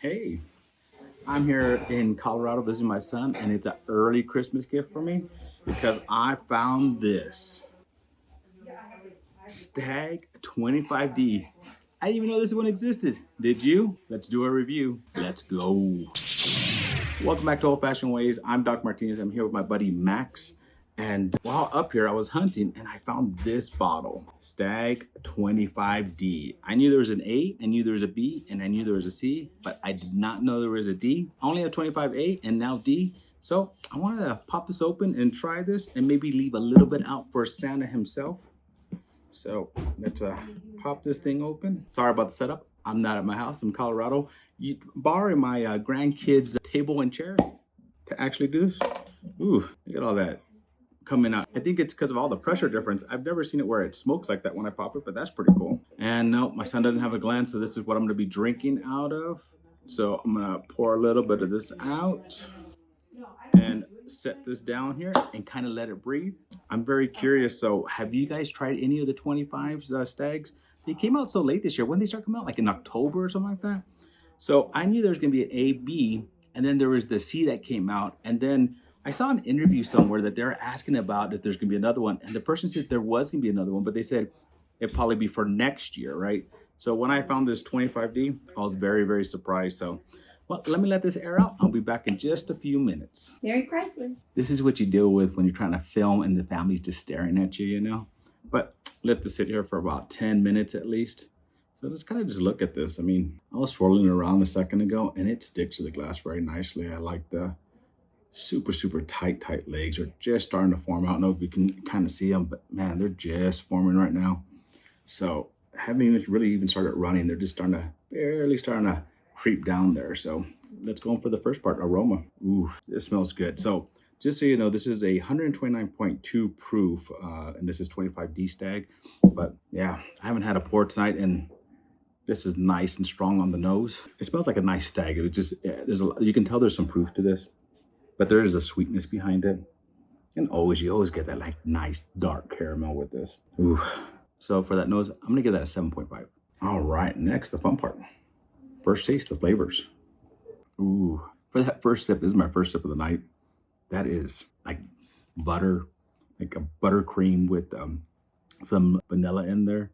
Hey, I'm here in Colorado visiting my son, and it's an early Christmas gift for me because I found this Stagg 25D. I didn't even know this one existed. Did you? Let's do a review. Let's go. Welcome back to Old Fashioned Ways. I'm Doc Martinez. I'm here with my buddy Max. And while up here, I was hunting and I found this bottle, Stagg 25D. I knew there was an A, I knew there was a B, and I knew there was a C, but I did not know there was a D. I only have 25A and now D. So I wanted to pop this open and try this and maybe leave a little bit out for Santa himself. So let's pop this thing open. Sorry about the setup. I'm not at my house. I'm in Colorado. Borrowing my grandkids' table and chair to actually do this. Ooh, look at all that coming out. I think it's because of all the pressure difference. I've never seen it where it smokes like that when I pop it, but that's pretty cool. And no, my son doesn't have a gland, so this is what I'm gonna be drinking out of. So I'm gonna pour a little bit of this out and set this down here and kind of let it breathe. I'm very curious. So have you guys tried any of the 25s Staggs? They came out so late this year. When did they start coming out? Like in October or something like that? So I knew there was gonna be an A, B, and then there was the C that came out. And then I saw an interview somewhere that they're asking about if there's gonna be another one. And the person said there was gonna be another one, but they said it'd probably be for next year, right? So when I found this 25D, I was very, very surprised. So, well, let me let this air out. I'll be back in just a few minutes. Merry Chrysler. This is what you deal with when you're trying to film and the family's just staring at you, you know? But let this sit here for about 10 minutes at least. So let's kind of just look at this. I mean, I was swirling it around a second ago and it sticks to the glass very nicely. I like the super, super tight legs are just starting to form. I don't know if you can kind of see them, but man, they're just forming right now. So haven't even really started running. They're just barely starting to creep down there. So let's go on for the first part, aroma. Ooh, this smells good. So just so you know, this is a 129.2 proof, and this is 25D Stagg. But yeah, I haven't had a pour tonight, and this is nice and strong on the nose. It smells like a nice Stagg. It just you can tell there's some proof to this, but there is a sweetness behind it. And you always get that like nice dark caramel with this. Ooh. So for that nose, I'm gonna give that a 7.5. All right, next, the fun part. First taste, the flavors. Ooh, for that first sip, this is my first sip of the night. That is like butter, like a buttercream with some vanilla in there.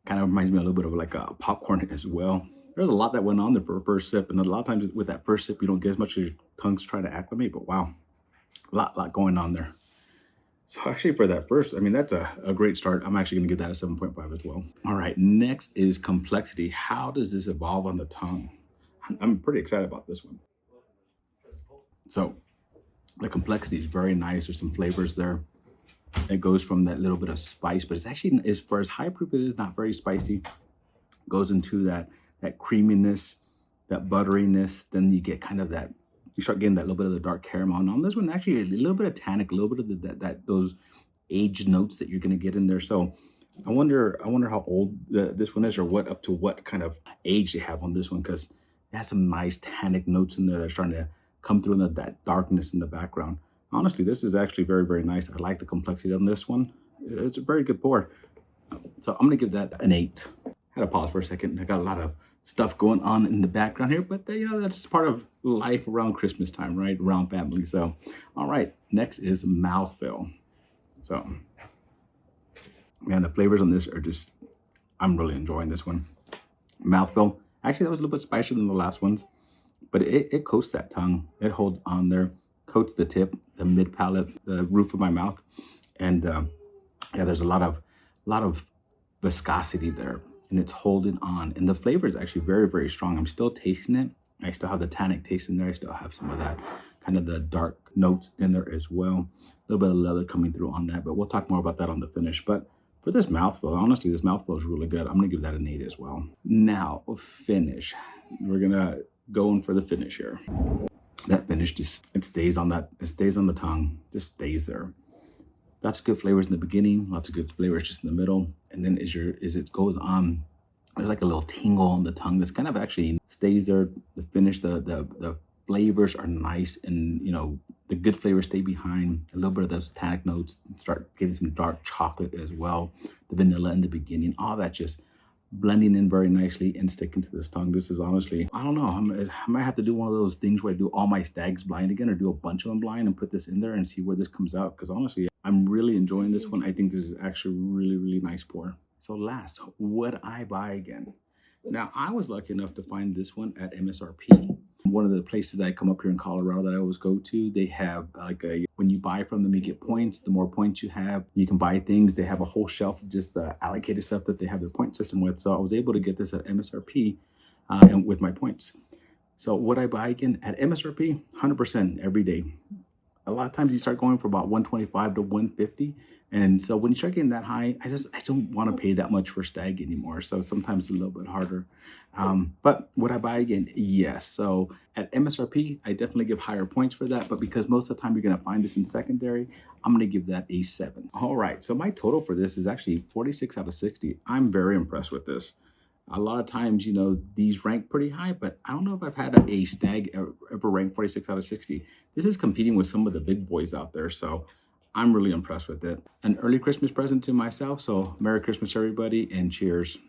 Kind of reminds me a little bit of like a popcorn as well. There's a lot that went on there for a first sip, and a lot of times with that first sip, you don't get as much as your tongue's trying to acclimate, but wow, a lot going on there. So actually for that first, I mean, that's a great start. I'm actually gonna give that a 7.5 as well. All right, next is complexity. How does this evolve on the tongue? I'm pretty excited about this one. So the complexity is very nice. There's some flavors there. It goes from that little bit of spice, but it's actually, as far as high proof, it is not very spicy. Goes into that creaminess, that butteriness. Then you get kind of that, you start getting that little bit of the dark caramel. And on this one, actually a little bit of tannic, a little bit of those aged notes that you're gonna get in there. So I wonder how old this one is, or up to what kind of age they have on this one, because it has some nice tannic notes in there that are starting to come through in that darkness in the background. Honestly, this is actually very, very nice. I like the complexity on this one. It's a very good pour. So I'm gonna give that an 8. Had to pause for a second. I got a lot of stuff going on in the background here, but you know, that's just part of life around Christmas time, right? Around family. So, all right, next is mouthfeel. So, man, the flavors on this are just, I'm really enjoying this one. Mouthfeel. Actually, that was a little bit spicier than the last ones, but it coats that tongue. It holds on there, coats the tip, the mid palate, the roof of my mouth, and yeah, there's a lot of viscosity there, and it's holding on. And the flavor is actually very, very strong. I'm still tasting it. I still have the tannic taste in there. I still have some of that kind of the dark notes in there as well. A little bit of leather coming through on that, but we'll talk more about that on the finish. But for this mouthfeel, honestly, this mouthfeel is really good. I'm gonna give that an 8 as well. Now, finish. We're gonna go in for the finish here. That finish it stays on the tongue, just stays there. Lots of good flavors in the beginning, lots of good flavors just in the middle, and then as it goes on, there's like a little tingle on the tongue that's kind of actually stays there. The finish, the flavors are nice, and you know, the good flavors stay behind. A little bit of those tannic notes, start getting some dark chocolate as well. The vanilla in the beginning, all that just blending in very nicely and sticking to this tongue. This is honestly, I don't know, I might have to do one of those things where I do all my stags blind again, or do a bunch of them blind and put this in there and see where this comes out. Because honestly, I'm really enjoying this one. I think this is actually really, really nice pour. So last, would I buy again? Now, I was lucky enough to find this one at MSRP. One of the places I come up here in Colorado that I always go to, they have like when you buy from them, you get points. The more points you have, you can buy things. They have a whole shelf of just the allocated stuff that they have their point system with. So I was able to get this at MSRP and with my points. So would I buy again at MSRP? 100% every day. A lot of times you start going for about 125 to 150. And so when you start getting that high, I don't want to pay that much for Stagg anymore. So sometimes it's a little bit harder. But would I buy again? Yes. So at MSRP, I definitely give higher points for that. But because most of the time you're going to find this in secondary, I'm going to give that a 7. All right. So my total for this is actually 46 out of 60. I'm very impressed with this. A lot of times, you know, these rank pretty high, but I don't know if I've had a Stagg ever rank 46 out of 60. This is competing with some of the big boys out there. So I'm really impressed with it. An early Christmas present to myself. So Merry Christmas, everybody, and cheers.